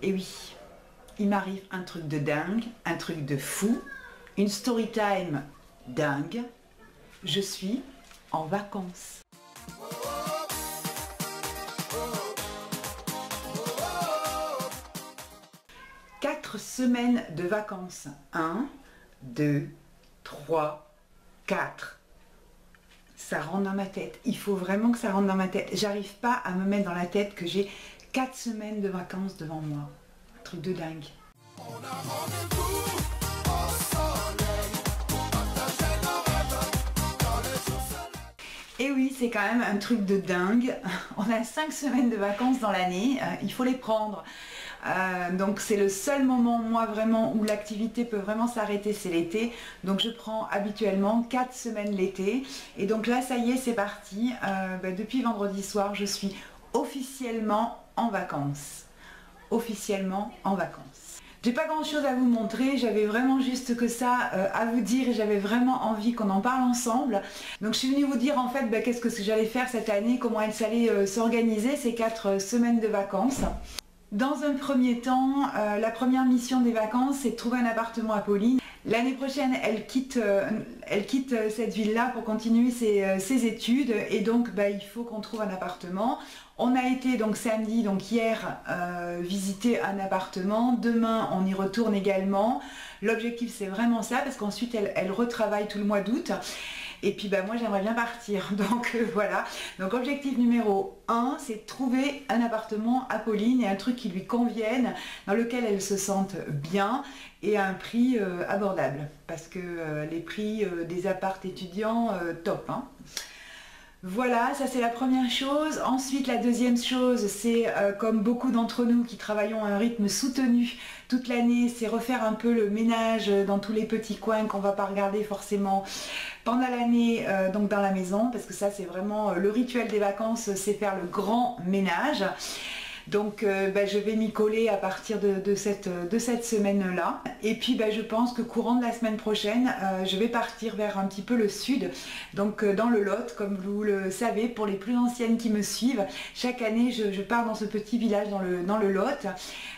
Et oui, il m'arrive un truc de dingue, un truc de fou, une story time dingue. Je suis en vacances. Quatre semaines de vacances. 1, 2, 3, 4. Ça rentre dans ma tête. Il faut vraiment que ça rentre dans ma tête. J'arrive pas à me mettre dans la tête que j'ai 4 semaines de vacances devant moi. Un truc de dingue. On a rendez-vous au soleil pour partager nos rêves dans les jours soleils. Et oui, c'est quand même un truc de dingue. On a 5 semaines de vacances dans l'année. Il faut les prendre. Donc c'est le seul moment, moi, vraiment, où l'activité peut vraiment s'arrêter, c'est l'été. Donc je prends habituellement 4 semaines l'été. Et donc là, ça y est, c'est parti. Depuis vendredi soir, je suis officiellement en vacances. Officiellement en vacances. J'ai pas grand chose à vous montrer, j'avais vraiment juste que ça à vous dire et j'avais vraiment envie qu'on en parle ensemble. Donc je suis venue vous dire en fait qu'est-ce que j'allais faire cette année, comment elles allaient s'organiser ces 4 semaines de vacances. Dans un premier temps, la première mission des vacances, c'est de trouver un appartement à Pauline. L'année prochaine, elle quitte cette ville-là pour continuer ses études et donc il faut qu'on trouve un appartement. On a été donc samedi, donc hier, visiter un appartement. Demain, on y retourne également. L'objectif, c'est vraiment ça parce qu'ensuite, elle retravaille tout le mois d'août. Et puis moi j'aimerais bien partir, donc voilà. Donc objectif numéro 1, c'est de trouver un appartement à Pauline et un truc qui lui convienne, dans lequel elle se sente bien et à un prix abordable. Parce que les prix des apparts étudiants, top. Hein. Voilà, ça c'est la première chose. Ensuite, la deuxième chose, c'est comme beaucoup d'entre nous qui travaillons à un rythme soutenu toute l'année, c'est refaire un peu le ménage dans tous les petits coins qu'on va pas regarder forcément pendant l'année, donc dans la maison, parce que ça c'est vraiment le rituel des vacances, c'est faire le grand ménage. Donc je vais m'y coller à partir de cette semaine-là. Et puis je pense que courant de la semaine prochaine, je vais partir vers un petit peu le sud, donc dans le Lot, comme vous le savez, pour les plus anciennes qui me suivent. Chaque année, je pars dans ce petit village dans le Lot.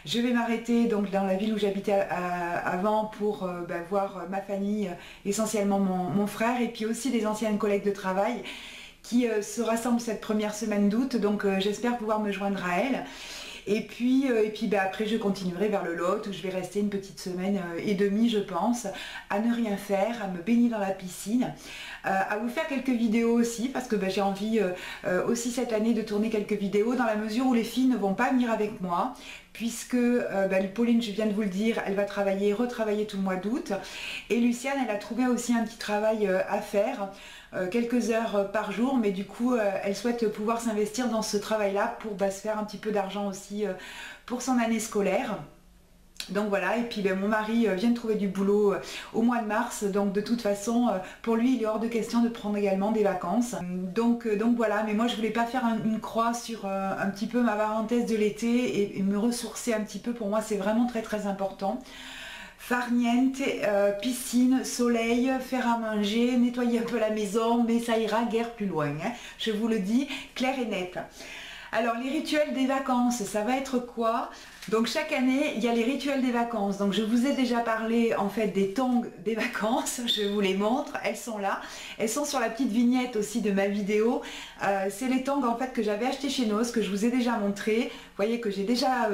Je vais m'arrêter donc dans la ville où j'habitais avant pour voir ma famille, essentiellement mon frère, et puis aussi des anciennes collègues de travail qui se rassemblent cette première semaine d'août, donc j'espère pouvoir me joindre à elle. Et puis après je continuerai vers le Lot où je vais rester une petite semaine et demie je pense, à ne rien faire, à me baigner dans la piscine, à vous faire quelques vidéos aussi parce que j'ai envie aussi cette année de tourner quelques vidéos dans la mesure où les filles ne vont pas venir avec moi puisque Pauline, je viens de vous le dire, elle va retravailler tout le mois d'août et Luciane, elle a trouvé aussi un petit travail à faire, quelques heures par jour, mais du coup elle souhaite pouvoir s'investir dans ce travail là pour se faire un petit peu d'argent aussi pour son année scolaire. Donc voilà, et puis mon mari vient de trouver du boulot au mois de mars, donc de toute façon pour lui il est hors de question de prendre également des vacances. Donc voilà, mais moi je voulais pas faire une croix sur un petit peu ma parenthèse de l'été et me ressourcer un petit peu, pour moi c'est vraiment très très important. Farniente, piscine, soleil, faire à manger, nettoyer un peu la maison, mais ça ira guère plus loin, hein. Je vous le dis clair et net. Alors les rituels des vacances, ça va être quoi? Donc chaque année, il y a les rituels des vacances. Donc je vous ai déjà parlé en fait des tongs des vacances, je vous les montre, elles sont là. Elles sont sur la petite vignette aussi de ma vidéo. C'est les tongs en fait que j'avais acheté chez Nos, que je vous ai déjà montré. Vous voyez que j'ai déjà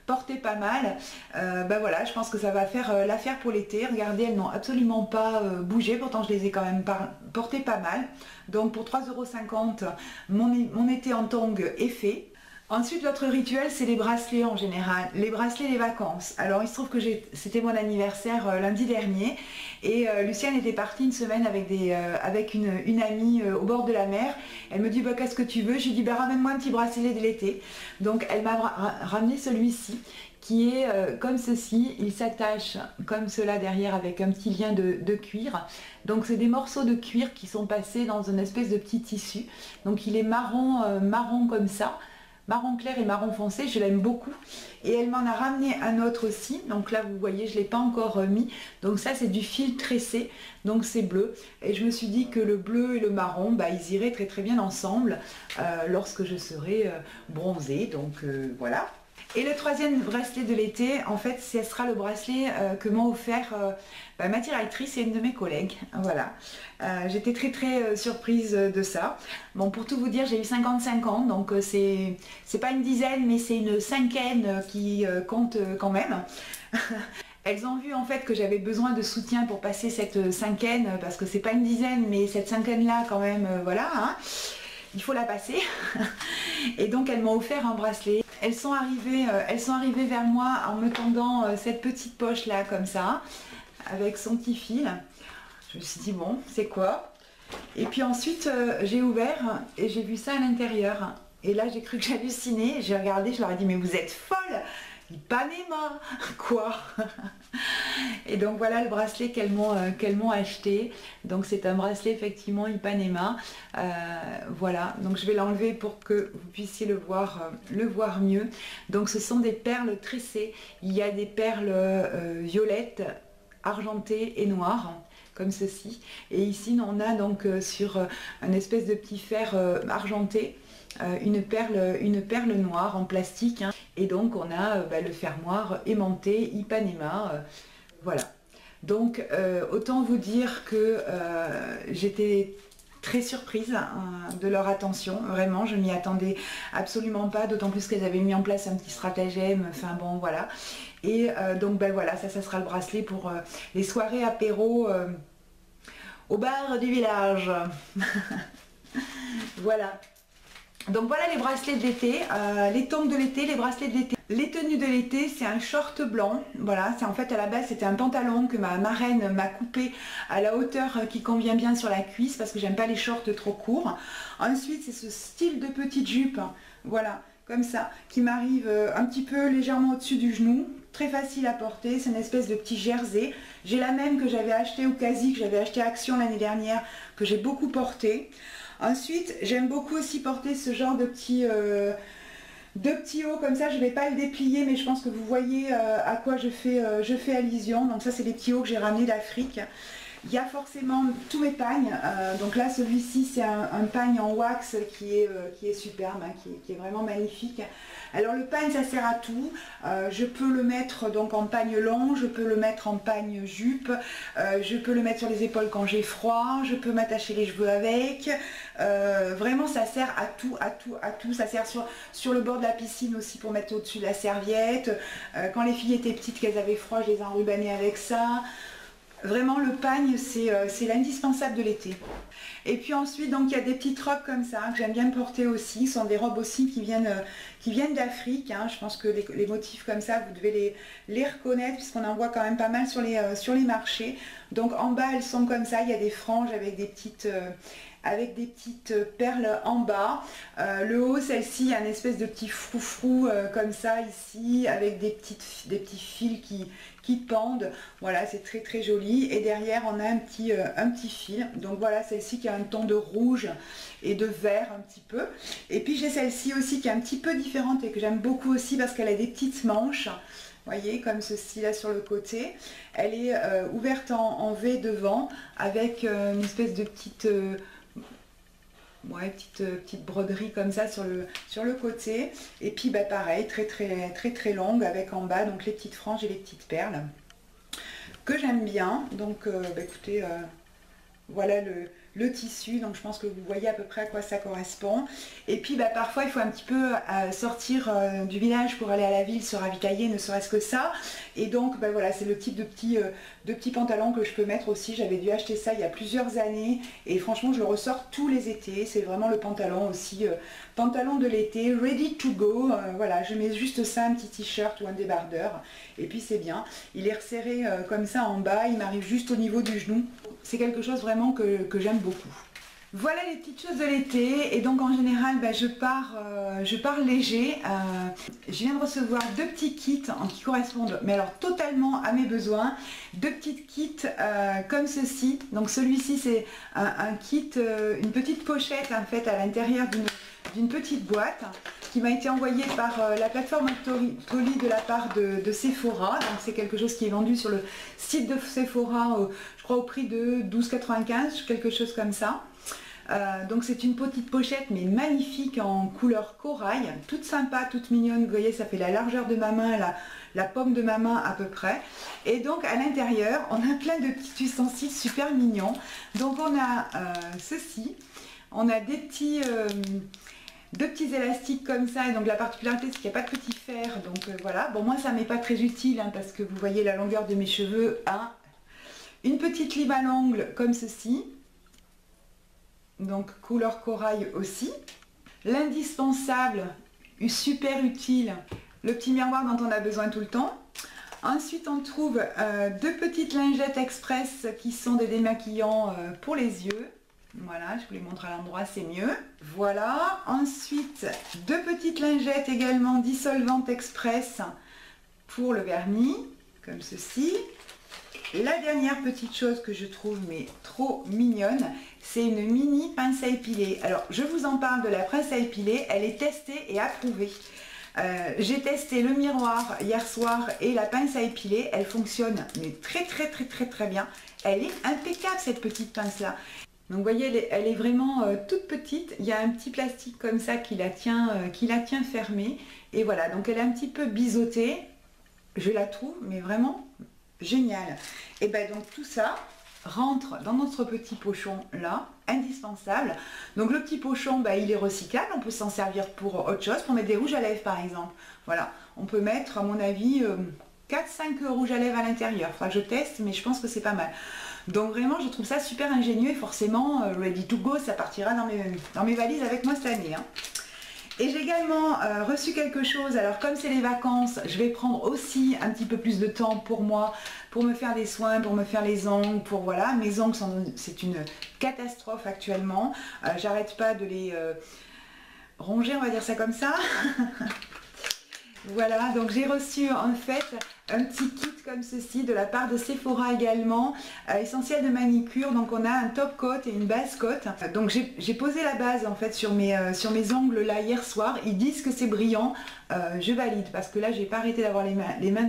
porté pas mal. Voilà, je pense que ça va faire l'affaire pour l'été. Regardez, elles n'ont absolument pas bougé, pourtant je les ai quand même portées pas mal. Donc pour 3,50 €, mon été en tongs est fait. Ensuite, l'autre rituel, c'est les bracelets en général, les bracelets des vacances. Alors, il se trouve que c'était mon anniversaire lundi dernier et Luciane était partie une semaine avec une amie au bord de la mer. Elle me dit qu'est-ce que tu veux? Je lui dis ramène-moi un petit bracelet de l'été. Donc, elle m'a ramené celui-ci qui est comme ceci, il s'attache comme cela derrière avec un petit lien de cuir. Donc c'est des morceaux de cuir qui sont passés dans une espèce de petit tissu. Donc il est marron comme ça, marron clair et marron foncé, je l'aime beaucoup. Et elle m'en a ramené un autre aussi, donc là vous voyez je ne l'ai pas encore mis. Donc ça c'est du fil tressé, donc c'est bleu. Et je me suis dit que le bleu et le marron, ils iraient très très bien ensemble lorsque je serai bronzée, donc voilà. Et le troisième bracelet de l'été, en fait, ce sera le bracelet que m'a offert ma directrice et une de mes collègues. Voilà. J'étais très surprise de ça. Bon, pour tout vous dire, j'ai eu 55 ans, donc c'est pas une dizaine, mais c'est une cinquaine qui compte quand même. Elles ont vu en fait que j'avais besoin de soutien pour passer cette cinquaine, parce que c'est pas une dizaine, mais cette cinquaine là quand même, voilà, hein, il faut la passer. Et donc elles m'ont offert un bracelet. Elles sont arrivées vers moi en me tendant cette petite poche là comme ça, avec son petit fil. Je me suis dit bon, c'est quoi? Et puis ensuite j'ai ouvert et j'ai vu ça à l'intérieur. Et là j'ai cru que j'hallucinais, j'ai regardé, je leur ai dit mais vous êtes folle! Ipanema, quoi. Et donc voilà le bracelet qu'elles m'ont acheté. Donc c'est un bracelet effectivement Ipanema. Voilà, donc je vais l'enlever pour que vous puissiez le voir mieux. Donc ce sont des perles tressées. Il y a des perles violettes, argentées et noires, comme ceci. Et ici on a donc sur un espèce de petit fer argenté, une perle noire en plastique, hein. Et donc on a le fermoir aimanté Ipanema, voilà. Donc autant vous dire que j'étais très surprise de leur attention, vraiment je m'y attendais absolument pas, d'autant plus qu'elles avaient mis en place un petit stratagème, enfin bon voilà. Et donc voilà, ça sera le bracelet pour les soirées apéro au bar du village. Voilà. Donc voilà les bracelets de l'été, les tongs de l'été, les bracelets de l'été. Les tenues de l'été, c'est un short blanc, voilà, c'est en fait à la base c'était un pantalon que ma marraine m'a coupé à la hauteur qui convient bien sur la cuisse parce que j'aime pas les shorts trop courts. Ensuite c'est ce style de petite jupe, voilà, comme ça, qui m'arrive un petit peu légèrement au-dessus du genou, très facile à porter, c'est une espèce de petit jersey. J'ai la même que j'avais acheté au Casi, que j'avais acheté à Action l'année dernière, que j'ai beaucoup porté. Ensuite, j'aime beaucoup aussi porter ce genre de petits hauts comme ça. Je ne vais pas le déplier, mais je pense que vous voyez à quoi je fais allusion. Donc ça, c'est les petits hauts que j'ai ramenés d'Afrique. Il y a forcément tous mes pagnes. Donc là, celui-ci, c'est un pagne en wax qui est superbe, hein, qui est vraiment magnifique. Alors le pagne, ça sert à tout. Je peux le mettre donc en pagne long, je peux le mettre en pagne jupe, je peux le mettre sur les épaules quand j'ai froid, je peux m'attacher les cheveux avec. Vraiment, ça sert à tout, à tout, à tout. Ça sert sur le bord de la piscine aussi pour mettre au-dessus de la serviette. Quand les filles étaient petites, qu'elles avaient froid, je les enrubanais avec ça. Vraiment le pagne c'est l'indispensable de l'été. Et puis ensuite donc il y a des petites robes comme ça que j'aime bien porter aussi. Ce sont des robes aussi qui viennent d'Afrique, hein. Je pense que les motifs comme ça vous devez les reconnaître puisqu'on en voit quand même pas mal sur les marchés. Donc en bas elles sont comme ça, il y a des franges avec des petites perles en bas. Le haut, celle-ci, a une espèce de petit froufrou comme ça ici, avec des petits fils qui pendent. Voilà, c'est très joli. Et derrière, on a un petit fil. Donc voilà, celle-ci qui a un ton de rouge et de vert un petit peu. Et puis j'ai celle-ci aussi qui est un petit peu différente et que j'aime beaucoup aussi parce qu'elle a des petites manches. Voyez, comme ceci là sur le côté. Elle est ouverte en V devant avec une espèce de petite broderie comme ça sur le côté. Et puis pareil, très longue avec en bas donc les petites franges et les petites perles que j'aime bien. Donc écoutez, voilà le tissu, donc je pense que vous voyez à peu près à quoi ça correspond. Et puis parfois il faut un petit peu sortir du village pour aller à la ville, se ravitailler, ne serait-ce que ça. Et donc voilà, c'est le type de petits pantalons que je peux mettre aussi. J'avais dû acheter ça il y a plusieurs années et franchement je le ressors tous les étés. C'est vraiment le pantalon aussi, pantalon de l'été, ready to go. Voilà, je mets juste ça, un petit t-shirt ou un débardeur et puis c'est bien. Il est resserré comme ça en bas, il m'arrive juste au niveau du genou. C'est quelque chose vraiment que j'aime beaucoup. Voilà les petites choses de l'été. Et donc en général je pars léger. Je viens de recevoir deux petits kits qui correspondent mais alors totalement à mes besoins. Deux petites kits comme ceci. Donc celui-ci c'est un kit, une petite pochette en fait à l'intérieur d'une petite boîte qui m'a été envoyée par la plateforme Toli de la part de Sephora. Donc c'est quelque chose qui est vendu sur le site de Sephora, je crois au prix de 12,95, quelque chose comme ça. Donc c'est une petite pochette mais magnifique en couleur corail, toute sympa, toute mignonne. Vous voyez, ça fait la largeur de ma main, la paume de ma main à peu près. Et donc à l'intérieur, on a plein de petits ustensiles super mignons. Donc on a ceci, on a des petits... deux petits élastiques comme ça, et donc la particularité c'est qu'il n'y a pas de petit fer, donc voilà. Bon, moi ça m'est pas très utile hein, parce que vous voyez la longueur de mes cheveux. Hein. Une petite lime à l'ongle comme ceci, donc couleur corail aussi. L'indispensable, super utile, le petit miroir dont on a besoin tout le temps. Ensuite on trouve deux petites lingettes express qui sont des démaquillants pour les yeux. Voilà, je vous les montre à l'endroit, c'est mieux. Voilà, ensuite deux petites lingettes également dissolvantes express pour le vernis, comme ceci. La dernière petite chose que je trouve mais trop mignonne, c'est une mini pince à épiler. Alors je vous en parle de la pince à épiler, elle est testée et approuvée. J'ai testé le miroir hier soir et la pince à épiler, elle fonctionne mais très bien. Elle est impeccable cette petite pince là. Donc vous voyez, elle est vraiment toute petite. Il y a un petit plastique comme ça qui la tient fermée. Et voilà, donc elle est un petit peu biseautée. Je la trouve, mais vraiment géniale. Et bien donc tout ça rentre dans notre petit pochon là, indispensable. Donc le petit pochon, il est recyclable. On peut s'en servir pour autre chose, pour mettre des rouges à lèvres par exemple. Voilà, on peut mettre à mon avis 4-5 rouges à lèvres à l'intérieur. Enfin, je teste, mais je pense que c'est pas mal. Donc vraiment je trouve ça super ingénieux et forcément ready to go, ça partira dans mes valises avec moi cette année. Hein. Et j'ai également reçu quelque chose, alors comme c'est les vacances, je vais prendre aussi un petit peu plus de temps pour moi, pour me faire des soins, pour me faire les ongles, pour voilà, mes ongles c'est une catastrophe actuellement, j'arrête pas de les ronger, on va dire ça comme ça. Voilà, donc j'ai reçu en fait un petit kit comme ceci de la part de Sephora également, essentiel de manicure. Donc on a un top coat et une base coat. Donc j'ai posé la base en fait sur mes ongles là hier soir. Ils disent que c'est brillant, je valide parce que là j'ai pas arrêté d'avoir les mains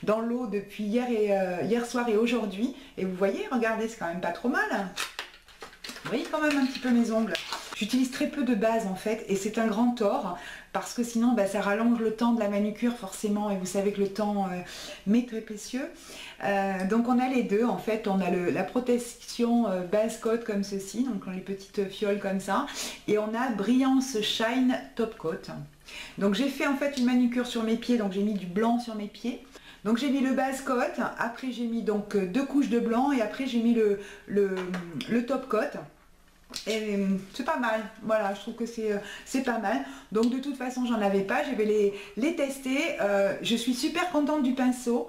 dans l'eau depuis hier soir et aujourd'hui. Et vous voyez, regardez, c'est quand même pas trop mal. Vous voyez quand même un petit peu mes ongles. J'utilise très peu de base en fait et c'est un grand tort parce que sinon ça rallonge le temps de la manucure forcément et vous savez que le temps m'est très précieux. Donc on a les deux en fait, on a la protection base coat comme ceci, donc les petites fioles comme ça, et on a brillance shine top coat. Donc j'ai fait en fait une manucure sur mes pieds, donc j'ai mis du blanc sur mes pieds. Donc j'ai mis le base coat, après j'ai mis donc 2 couches de blanc et après j'ai mis le top coat. Et c'est pas mal, voilà, je trouve que c'est pas mal. Donc de toute façon j'en avais pas, je vais les tester. Je suis super contente du pinceau.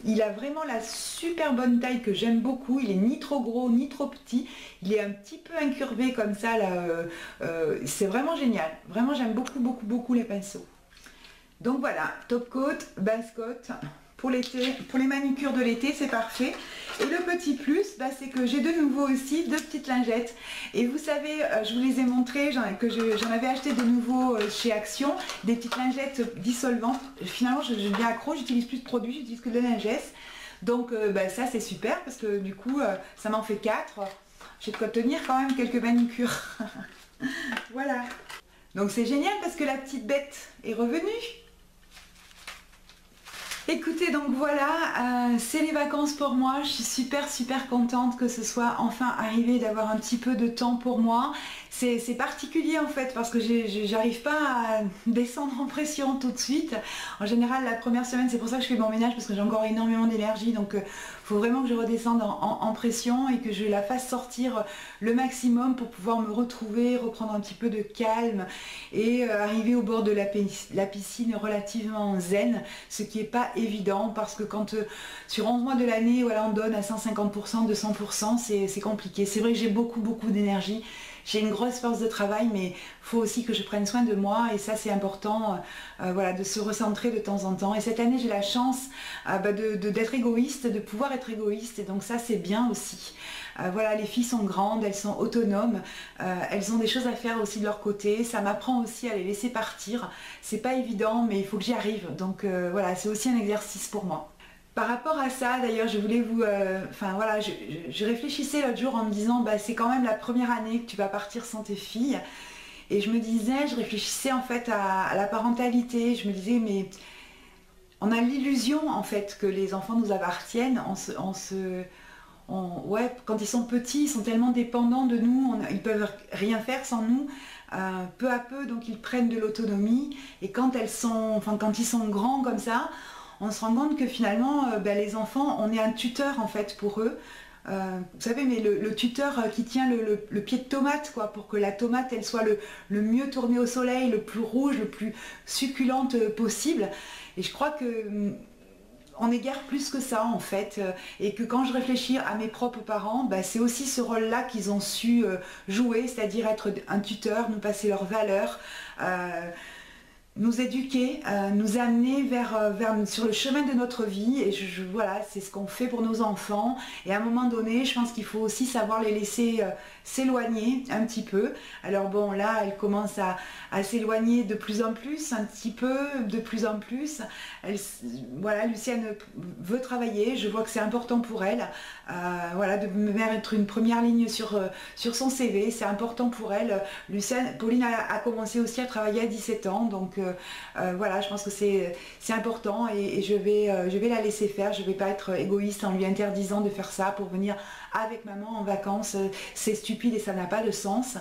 Il a vraiment la super bonne taille que j'aime beaucoup. Il est ni trop gros ni trop petit. Il est un petit peu incurvé comme ça là. C'est vraiment génial. Vraiment j'aime beaucoup les pinceaux. Donc voilà, top coat, base coat. Pour l'été, pour les manucures de l'été, c'est parfait. Et le petit plus, c'est que j'ai de nouveau aussi 2 petites lingettes. Et vous savez, je vous les ai montrées, j'en avais acheté de nouveau chez Action, des petites lingettes dissolvantes. Finalement, je deviens accro, j'utilise plus de produits, j'utilise que de lingettes. Donc ça c'est super parce que du coup, ça m'en fait 4. J'ai de quoi tenir quand même quelques manucures. Voilà. Donc c'est génial parce que la petite bête est revenue. Écoutez, donc voilà, c'est les vacances pour moi. Je suis super contente que ce soit enfin arrivé d'avoir un petit peu de temps pour moi. C'est particulier en fait parce que j'arrive pas à descendre en pression tout de suite. En général la première semaine, c'est pour ça que je fais mon ménage parce que j'ai encore énormément d'énergie, donc faut vraiment que je redescende en pression et que je la fasse sortir le maximum pour pouvoir me retrouver, reprendre un petit peu de calme et arriver au bord de la piscine relativement zen, ce qui n'est pas évident parce que quand sur 11 mois de l'année, voilà, on donne à 150%, 200%, c'est compliqué. C'est vrai que j'ai beaucoup d'énergie. J'ai une grosse force de travail, mais il faut aussi que je prenne soin de moi et ça c'est important, voilà, de se recentrer de temps en temps. Et cette année j'ai la chance d'être égoïste, de pouvoir être égoïste et donc ça c'est bien aussi. Voilà, les filles sont grandes, elles sont autonomes, elles ont des choses à faire aussi de leur côté. Ça m'apprend aussi à les laisser partir. C'est pas évident, mais il faut que j'y arrive. Donc voilà, c'est aussi un exercice pour moi. Par rapport à ça, d'ailleurs, je voulais vous... Enfin voilà, je réfléchissais l'autre jour en me disant, bah, c'est quand même la première année que tu vas partir sans tes filles. Et je me disais, je réfléchissais en fait à la parentalité. Je me disais, mais on a l'illusion en fait que les enfants nous appartiennent. Ouais, quand ils sont petits, ils sont tellement dépendants de nous, ils peuvent rien faire sans nous. Peu à peu, donc ils prennent de l'autonomie. Et quand quand ils sont grands comme ça, on se rend compte que finalement, les enfants, on est un tuteur en fait pour eux. Vous savez, mais le tuteur qui tient le pied de tomate, quoi, pour que la tomate, elle soit le mieux tournée au soleil, le plus rouge, le plus succulente possible. Et je crois que on est guère plus que ça en fait, et que quand je réfléchis à mes propres parents, c'est aussi ce rôle-là qu'ils ont su jouer, c'est-à-dire être un tuteur, nous passer leurs valeurs, nous éduquer, nous amener sur le chemin de notre vie. Et voilà, c'est ce qu'on fait pour nos enfants. Et à un moment donné, je pense qu'il faut aussi savoir les laisser s'éloigner un petit peu. Alors bon, là, elle commence à s'éloigner de plus en plus, un petit peu, de plus en plus. Voilà, Lucienne veut travailler, je vois que c'est important pour elle. Voilà, de me mettre une première ligne sur son CV, c'est important pour elle. Pauline a commencé aussi à travailler à 17 ans, donc voilà, je pense que c'est important, et je vais la laisser faire. Je ne vais pas être égoïste en lui interdisant de faire ça pour venir avec maman en vacances. C'est stupide et ça n'a pas de sens.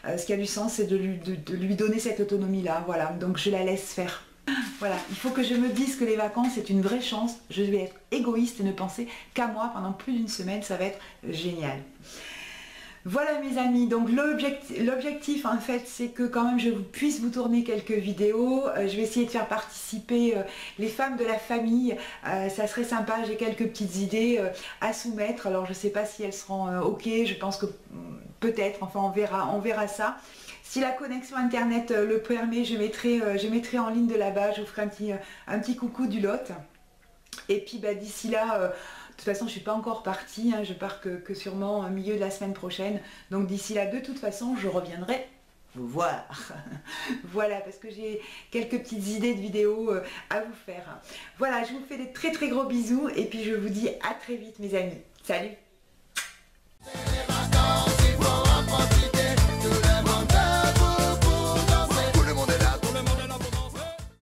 Ce qui a du sens, c'est de lui donner cette autonomie-là. Voilà, donc je la laisse faire. Voilà, il faut que je me dise que les vacances, c'est une vraie chance. Je vais être égoïste et ne penser qu'à moi pendant plus d'une semaine. Ça va être génial. Voilà mes amis, donc l'objectif en fait, c'est que quand même je puisse vous tourner quelques vidéos. Je vais essayer de faire participer les femmes de la famille. Ça serait sympa, j'ai quelques petites idées à soumettre. Alors je ne sais pas si elles seront ok, je pense que peut-être, enfin on verra ça. Si la connexion internet le permet, je mettrai en ligne de là-bas, je vous ferai un petit coucou du Lot. Et puis d'ici là... de toute façon, je ne suis pas encore partie, hein, je pars que sûrement au milieu de la semaine prochaine. Donc d'ici là, de toute façon, je reviendrai vous voir. Voilà, parce que j'ai quelques petites idées de vidéos à vous faire. Voilà, je vous fais des très très gros bisous et puis je vous dis à très vite mes amis. Salut!